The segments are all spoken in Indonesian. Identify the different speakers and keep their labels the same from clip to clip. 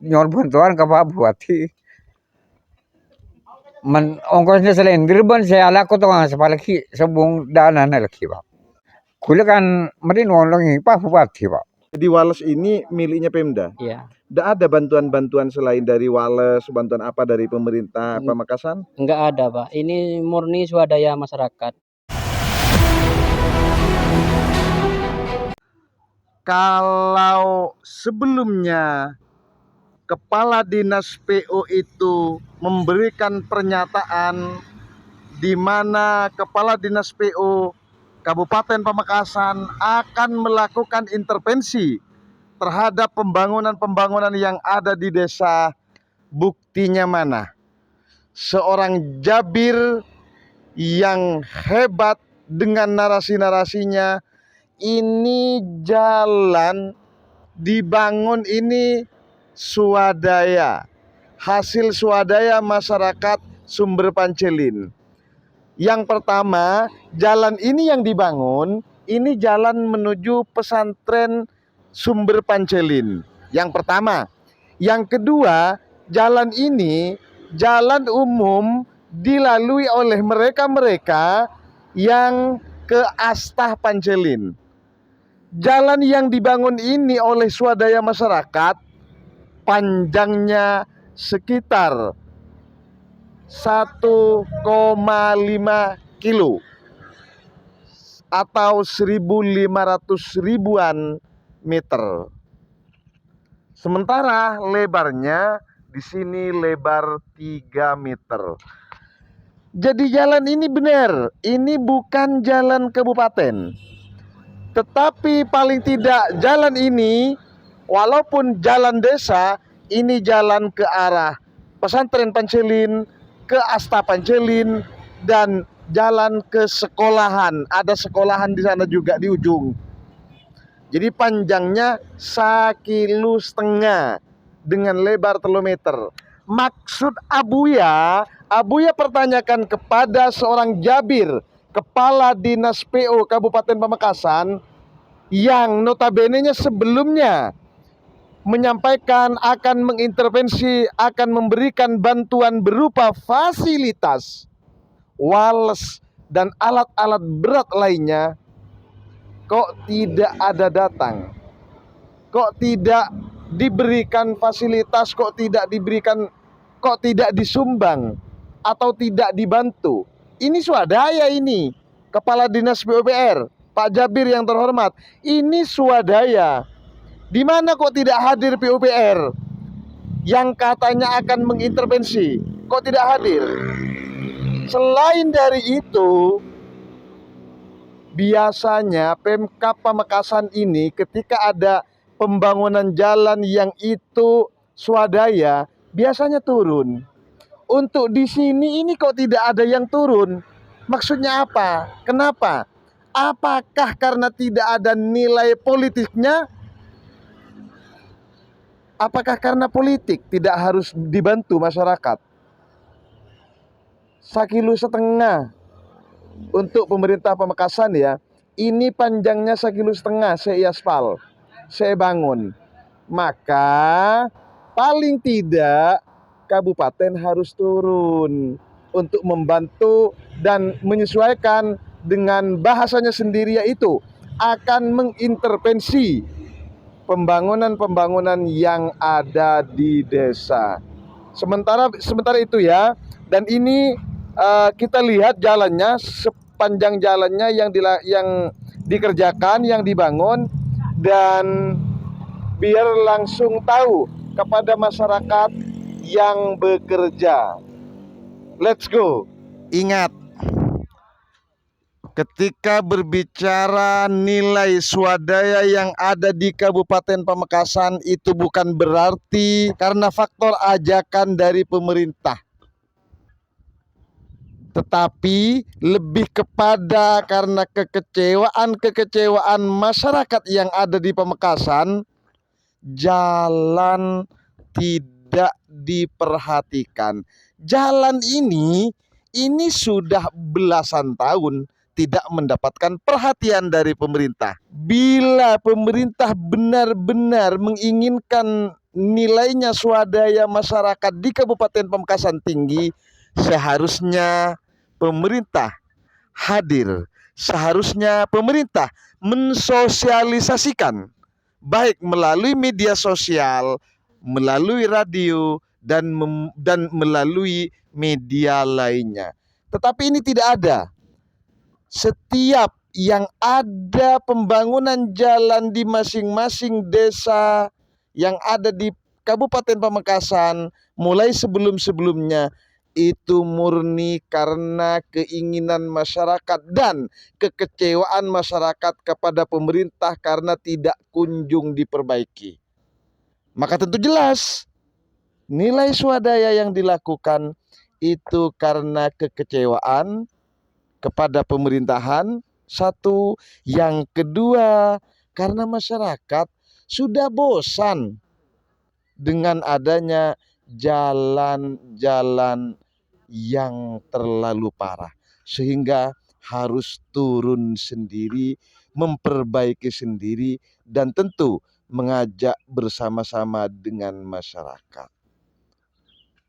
Speaker 1: nyon bantuan ka Pak Bupati. Man ongkosnya selain dirban saya laku tuh nggak sepalaki sebung dana lagi Pak. Kuliah kan mending nolongi Pak Bupati Pak.
Speaker 2: Di Wales ini miliknya Pemda.
Speaker 3: Iya.
Speaker 2: Tidak ada bantuan-bantuan selain dari Wales, bantuan apa dari pemerintah Pamekasan?
Speaker 3: Enggak ada Pak. Ini murni swadaya masyarakat.
Speaker 2: Kalau sebelumnya Kepala Dinas PO itu memberikan pernyataan di mana Kepala Dinas PO Kabupaten Pamekasan akan melakukan intervensi terhadap pembangunan-pembangunan yang ada di desa. Buktinya mana? Seorang Jabir yang hebat dengan narasi-narasinya, ini jalan dibangun ini swadaya, hasil swadaya masyarakat Sumber Pancelin. Yang pertama, jalan ini yang dibangun, ini jalan menuju pesantren Sumber Pancelin. Yang pertama. Yang kedua, jalan ini jalan umum dilalui oleh mereka-mereka yang ke Astah Pancelin. Jalan yang dibangun ini oleh swadaya masyarakat panjangnya sekitar 1,5 kilo atau 1.500 ribuan meter. Sementara lebarnya di sini lebar 3 meter. Jadi jalan ini benar, ini bukan jalan kabupaten. Tetapi paling tidak jalan ini, walaupun jalan desa, ini jalan ke arah pesantren Pancelin, ke Astah Pancelin, dan jalan ke sekolahan. Ada sekolahan di sana juga di ujung. Jadi panjangnya 1,5 kilo dengan lebar 3 meter. Maksud Abuya pertanyakan kepada seorang Jabir, Kepala Dinas PO Kabupaten Pamekasan, yang notabene-nya sebelumnya menyampaikan akan mengintervensi, akan memberikan bantuan berupa fasilitas, wales, dan alat-alat berat lainnya, kok tidak ada datang, kok tidak diberikan fasilitas, kok tidak disumbang atau tidak dibantu. Ini swadaya ini, Kepala Dinas PUPR, Pak Jabir yang terhormat, ini swadaya. Di mana kok tidak hadir PUPR yang katanya akan mengintervensi? Kok tidak hadir? Selain dari itu, biasanya Pemkab Pamekasan ini ketika ada pembangunan jalan yang itu swadaya, biasanya turun. Untuk di sini ini kok tidak ada yang turun? Maksudnya apa? Kenapa? Apakah karena tidak ada nilai politiknya? Apakah karena politik tidak harus dibantu masyarakat? 1,5 kilo untuk pemerintah Pamekasan ya. Ini panjangnya 1,5 kilo saya aspal, saya bangun. Maka paling tidak kabupaten harus turun untuk membantu dan menyesuaikan dengan bahasanya sendiri, yaitu akan mengintervensi pembangunan-pembangunan yang ada di desa. Sementara itu ya, dan ini kita lihat jalannya, sepanjang jalannya yang dikerjakan, yang dibangun, dan biar langsung tahu kepada masyarakat yang bekerja. Let's go. Ingat, ketika berbicara nilai swadaya yang ada di Kabupaten Pamekasan, itu bukan berarti karena faktor ajakan dari pemerintah, tetapi lebih kepada karena kekecewaan masyarakat yang ada di Pamekasan. Jalan tidak diperhatikan. Jalan ini sudah belasan tahun tidak mendapatkan perhatian dari pemerintah. Bila pemerintah benar-benar menginginkan nilainya swadaya masyarakat di Kabupaten Pamekasan tinggi, seharusnya pemerintah hadir. Seharusnya pemerintah mensosialisasikan baik melalui media sosial, melalui radio dan melalui media lainnya. Tetapi ini tidak ada. Setiap yang ada pembangunan jalan di masing-masing desa yang ada di Kabupaten Pamekasan mulai sebelum-sebelumnya itu murni karena keinginan masyarakat dan kekecewaan masyarakat kepada pemerintah karena tidak kunjung diperbaiki. Maka tentu jelas nilai swadaya yang dilakukan itu karena kekecewaan kepada pemerintahan, satu. Yang kedua, karena masyarakat sudah bosan dengan adanya jalan-jalan yang terlalu parah, sehingga harus turun sendiri, memperbaiki sendiri, dan tentu mengajak bersama-sama dengan masyarakat.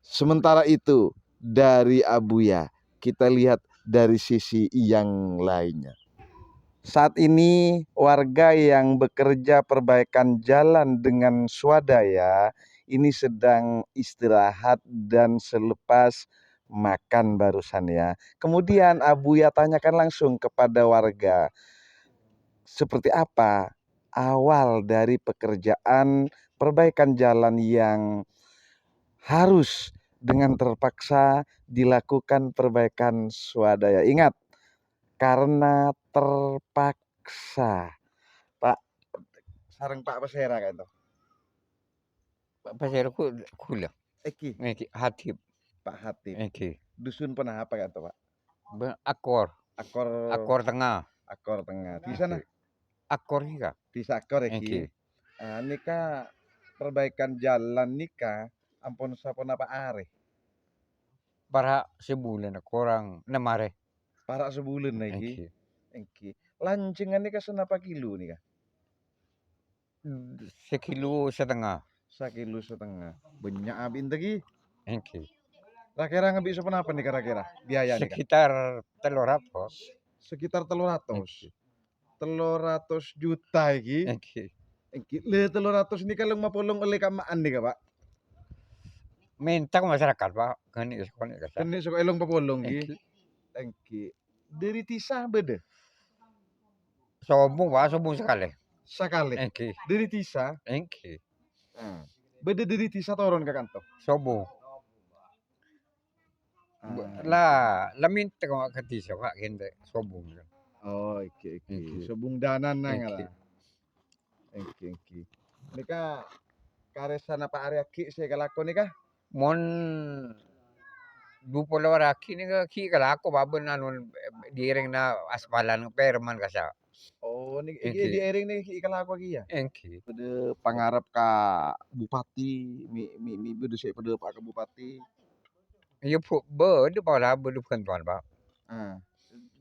Speaker 2: Sementara itu dari Abuya, kita lihat dari sisi yang lainnya. Saat ini warga yang bekerja perbaikan jalan dengan swadaya ini sedang istirahat dan selepas makan barusan ya. Kemudian Abuya tanyakan langsung kepada warga, seperti apa awal dari pekerjaan perbaikan jalan yang harus dengan terpaksa dilakukan perbaikan swadaya. Ingat, karena terpaksa. Pak, sareng Pak Pasera kan itu.
Speaker 1: Pasir kula.
Speaker 2: Eki,
Speaker 1: Hatib.
Speaker 2: Pak Hatip.
Speaker 1: Eki.
Speaker 2: Dusun pernah apa kan itu, Pak?
Speaker 1: Akor.
Speaker 2: Akor
Speaker 1: Akor tengah.
Speaker 2: Akor tengah. Di sana
Speaker 1: Akor juga.
Speaker 2: di Sakor Eki.
Speaker 1: Eki.
Speaker 2: Nika perbaikan jalan nika ampun sapun apa are?
Speaker 1: Para sebulan kurang 6 hari.
Speaker 2: Para sebulan lagi.
Speaker 1: Eki.
Speaker 2: Eki. Lancingan nika senapa kilo nika?
Speaker 1: 1,5 kilo.
Speaker 2: 1,5 kilo. Banyak abin tadi.
Speaker 1: Eki.
Speaker 2: Kira-kira ngabi apa nih kira-kira biaya nih?
Speaker 1: Sekitar 300.
Speaker 2: Sekitar 300. 300 juta iki.
Speaker 1: Eki.
Speaker 2: Iki le 300 ini kalau mapulong oleh kamaan nih Pak.
Speaker 1: Minta ke masyarakat Pak. Kani sekolah kata.
Speaker 2: Kene sok elong papulong
Speaker 1: Eki.
Speaker 2: iki. Eki. Dari tisah beda.
Speaker 1: Sombong Pak, sombong sekali.
Speaker 2: Sakali.
Speaker 1: Eki.
Speaker 2: Dari tisah.
Speaker 1: Eki.
Speaker 2: Beda dari tisah toron ke kantor.
Speaker 1: Sombong. La minta ko katisa Pak kende sombong.
Speaker 2: Oh, iki.
Speaker 1: Eki.
Speaker 2: Sobung danan nang
Speaker 1: Eki.
Speaker 2: lah. Eki. Nika karesan apa area ki saya kalakon nika?
Speaker 1: Mon dupo lawaki ni ki kala ako babon anon direng na aspalan perman kasa.
Speaker 2: Oh, nih
Speaker 1: Eki.
Speaker 2: iki di ering nih ikalako ki ya.
Speaker 1: Eki.
Speaker 2: Pada pangarap ka bupati, mi bedo saya pada Pak ke bupati.
Speaker 1: Yo pu be pala be pentuan Pak.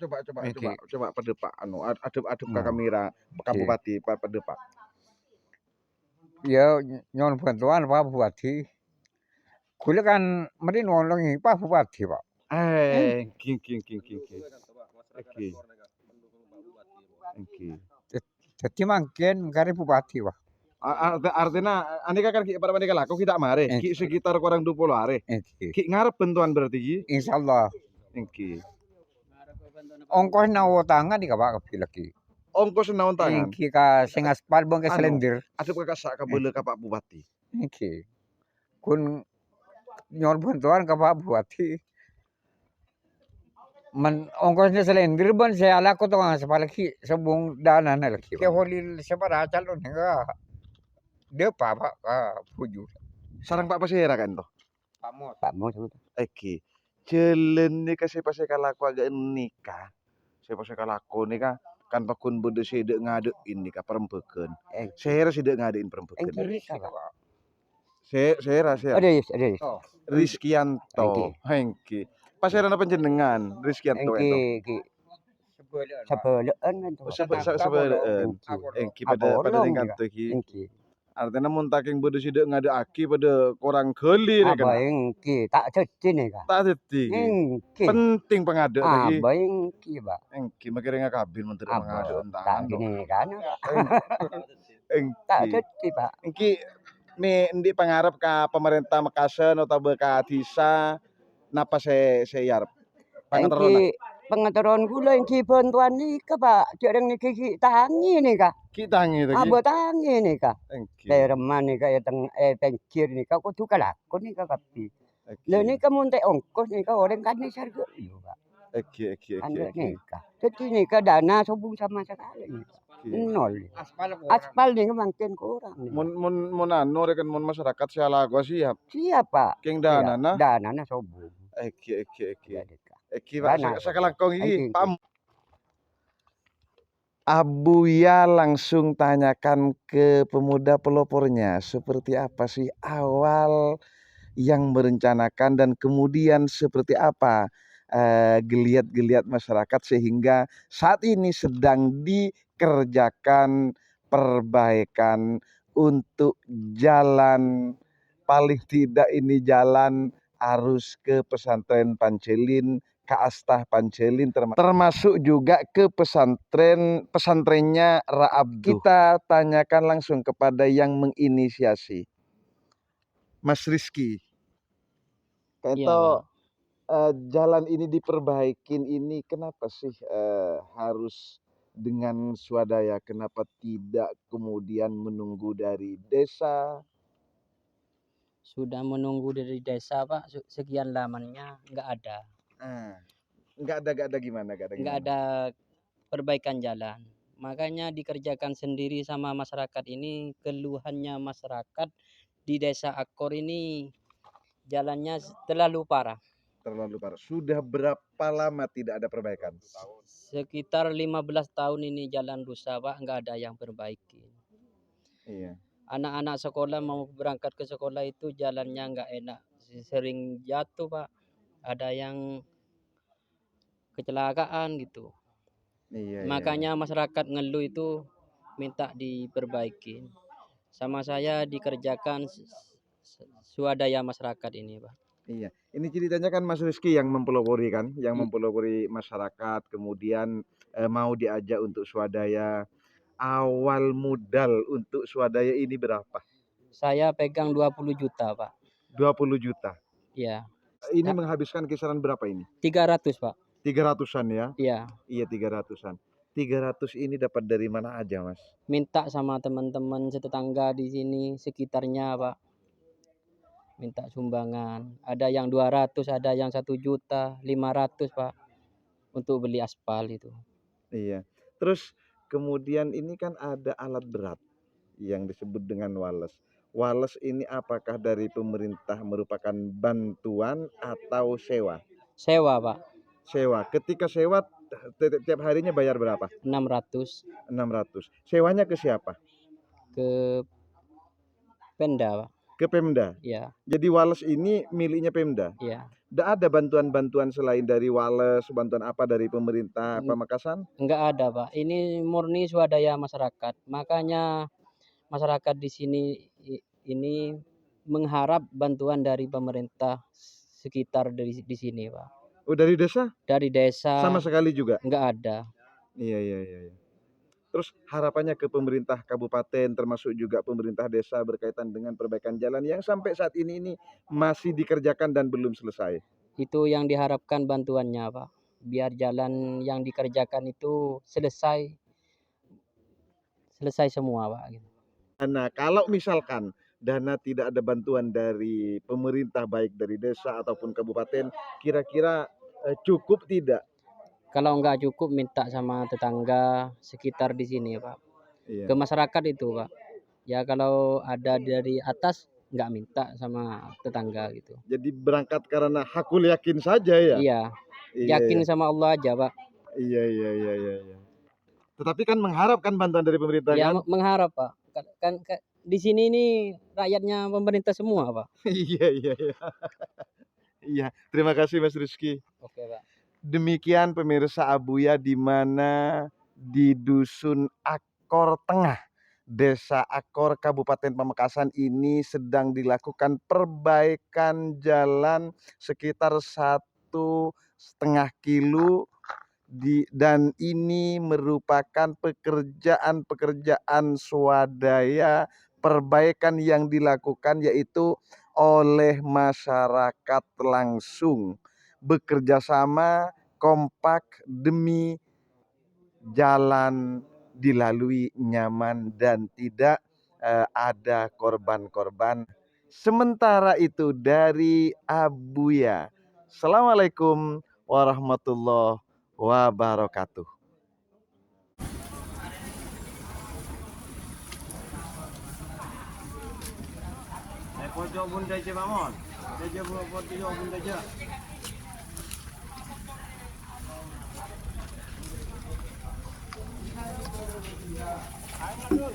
Speaker 2: Coba
Speaker 1: Eki.
Speaker 2: pada Pak anu adep ka
Speaker 1: Nah.
Speaker 2: kamera Pak
Speaker 1: Eki.
Speaker 2: bupati pada Pak.
Speaker 1: Ya nyon pentuan Pak bupati. Kula kan mari nolongi Pak bupati Pak.
Speaker 2: King.
Speaker 1: Jadi mangken kare bupati Pak.
Speaker 2: Artinya anika kan ki pada manika laku kita mare ki sekitar kurang 20 hari.
Speaker 1: Eki.
Speaker 2: Ki ngarep bantuan berarti ki.
Speaker 1: Insyaallah.
Speaker 2: Eki.
Speaker 1: Ongkos na utangan di ka Pak kapilaki.
Speaker 2: Ongkos naon tangan.
Speaker 1: Eki ka sing aspal bang ka
Speaker 2: Anu.
Speaker 1: selender.
Speaker 2: Adep ka sak ka beule ka Pak bupati.
Speaker 1: Eki. Kun nyon bantuan ka Pak bupati. Man ongkosnya selender ban saya ala ko to sepalaki sebung dana na laki. Ke holil separa calon hingga depa Pak puju.
Speaker 2: Sarang Pak Pasera kan to.
Speaker 1: Pak Mo.
Speaker 2: Eki. Jelen nika sepase kalaku agak nikah. Sepase kalaku nika kan pakun bede sede ngadein nika perempekeun. Saya sede ngadein perempekeun. Saya.
Speaker 1: Ada.
Speaker 2: Rizkianto. Hengki. Pasera napa panjenengan? Rizkianto ento.
Speaker 1: Eki. Sebelaan.
Speaker 2: Sebelaan. Engki pada tingkat iki.
Speaker 1: Eki.
Speaker 2: Artinya mun taking bedo sida ngadekake pada korang geli rek kena.
Speaker 1: Engki tak ceci nih Kak.
Speaker 2: Tak dadi iki.
Speaker 1: Engki.
Speaker 2: Penting pengadek lagi.
Speaker 1: Engki Pak.
Speaker 2: Engki makirnya kabin mun tidak pengadek
Speaker 1: Tak
Speaker 2: entangan dong.
Speaker 1: gini kan. Tak
Speaker 2: Engki.
Speaker 1: ceci Pak.
Speaker 2: Engki nih ndi pangarep ka pemerintah Mekasen atau ka desa napa yarep pangaterona.
Speaker 1: Engki pengetahuan kula engki bantuan nika Pak. Jarang niki tangi nika.
Speaker 2: Ki tangi to ki.
Speaker 1: Abo tangi nika.
Speaker 2: Engki.
Speaker 1: Reman nika ya tengkir nika kudu kalakon nika kapi. Lah
Speaker 2: Engki.
Speaker 1: nika mun tek ongkos nika orang kan sarga yo Pak.
Speaker 2: Engki.
Speaker 1: Anda nika. Jadi nika dana subung sama sekali nika. Nol. Aspal nika makin kurang nika.
Speaker 2: Mun anu rek mun masyarakat sialago siap.
Speaker 1: Siap Pak.
Speaker 2: King danana.
Speaker 1: Danana subung.
Speaker 2: Engki.
Speaker 1: Ya nika.
Speaker 2: Iki Pak
Speaker 1: Dana.
Speaker 2: sakelangkong iki
Speaker 1: Engki.
Speaker 2: Pak. Abuya langsung tanyakan ke pemuda pelopornya seperti apa sih awal yang merencanakan dan kemudian seperti apa geliat-geliat masyarakat sehingga saat ini sedang dikerjakan perbaikan untuk jalan, paling tidak ini jalan arus ke pesantren Pancelin, ke Astah Pancelin, termasuk juga ke pesantrennya Ra'abduh. Kita tanyakan langsung kepada yang menginisiasi, Mas Rizky. Kayak jalan ini diperbaikin ini kenapa sih harus dengan swadaya? Kenapa tidak kemudian menunggu dari desa?
Speaker 3: Sudah menunggu dari desa Pak, sekian lamanya nggak ada.
Speaker 2: Nggak ada gimana?
Speaker 3: Nggak ada perbaikan jalan. Makanya dikerjakan sendiri sama masyarakat ini. Keluhannya masyarakat di desa Akor ini jalannya terlalu parah.
Speaker 2: Sudah berapa lama tidak ada perbaikan?
Speaker 3: Sekitar 15 tahun ini jalan rusak Pak, nggak ada yang perbaiki.
Speaker 2: Iya.
Speaker 3: Anak-anak sekolah mau berangkat ke sekolah itu jalannya nggak enak, sering jatuh Pak. Ada yang kecelakaan gitu.
Speaker 2: Iya.
Speaker 3: Makanya masyarakat ngeluh itu minta diperbaiki. Sama saya dikerjakan swadaya masyarakat ini Pak.
Speaker 2: Iya, ini ceritanya kan Mas Rizky yang mempelopori kan, yang mempelopori masyarakat, kemudian mau diajak untuk swadaya. Awal modal untuk swadaya ini berapa?
Speaker 3: Saya pegang 20 juta Pak.
Speaker 2: 20 juta.
Speaker 3: Iya.
Speaker 2: Ini menghabiskan kisaran berapa ini?
Speaker 3: 300 Pak.
Speaker 2: 300-an ya?
Speaker 3: Iya.
Speaker 2: Iya 300-an. 300 ini dapat dari mana aja Mas?
Speaker 3: Minta sama teman-teman setetangga di sini sekitarnya Pak. Minta sumbangan. Ada yang 200, ada yang 1 juta, 500 Pak. Untuk beli aspal itu.
Speaker 2: Iya. Terus kemudian ini kan ada alat berat yang disebut dengan wales. Wales ini apakah dari pemerintah merupakan bantuan atau sewa?
Speaker 3: Sewa Pak.
Speaker 2: Sewa. Ketika sewa tiap harinya bayar berapa?
Speaker 3: 600.
Speaker 2: 600. Sewanya ke siapa?
Speaker 3: Ke Pemda Pak.
Speaker 2: Ke Pemda.
Speaker 3: Iya.
Speaker 2: Jadi wales ini miliknya Pemda.
Speaker 3: Iya.
Speaker 2: Tidak ada bantuan-bantuan selain dari wales, bantuan apa dari pemerintah Pamekasan?
Speaker 3: Enggak ada Pak. Ini murni swadaya masyarakat. Makanya masyarakat di sini ini mengharap bantuan dari pemerintah sekitar di sini Pak.
Speaker 2: Oh dari desa?
Speaker 3: Dari desa.
Speaker 2: Sama sekali juga?
Speaker 3: Enggak ada.
Speaker 2: Iya. Terus harapannya ke pemerintah kabupaten termasuk juga pemerintah desa berkaitan dengan perbaikan jalan yang sampai saat ini masih dikerjakan dan belum selesai.
Speaker 3: Itu yang diharapkan bantuannya Pak. Biar jalan yang dikerjakan itu selesai semua Pak.
Speaker 2: Nah kalau misalkan dana tidak ada bantuan dari pemerintah baik dari desa ataupun kabupaten, kira-kira cukup tidak?
Speaker 3: Kalau enggak cukup minta sama tetangga sekitar di sini Pak.
Speaker 2: Iya.
Speaker 3: Ke masyarakat itu Pak. Ya kalau ada dari atas enggak minta sama tetangga gitu.
Speaker 2: Jadi berangkat karena hakul yakin saja ya?
Speaker 3: Iya. Yakin sama Allah aja Pak.
Speaker 2: Iya. Tetapi kan mengharapkan bantuan dari pemerintah
Speaker 3: ya,
Speaker 2: kan?
Speaker 3: Mengharap Pak. Kan di sini ini rakyatnya pemerintah semua Pak.
Speaker 2: Iya. Iya, terima kasih Mas Rizky.
Speaker 3: Oke Pak.
Speaker 2: Demikian pemirsa Abuya di mana di Dusun Akor Tengah, Desa Akor Kabupaten Pamekasan ini sedang dilakukan perbaikan jalan sekitar 1,5 kilo dan ini merupakan pekerjaan swadaya perbaikan yang dilakukan yaitu oleh masyarakat langsung bekerja sama kompak demi jalan dilalui nyaman dan tidak ada korban-korban. Sementara itu dari Abuya. Assalamualaikum warahmatullahi wabarakatuh.
Speaker 4: Pojok bunda je Mamon. Dia buat pojok bunda je. Ayo,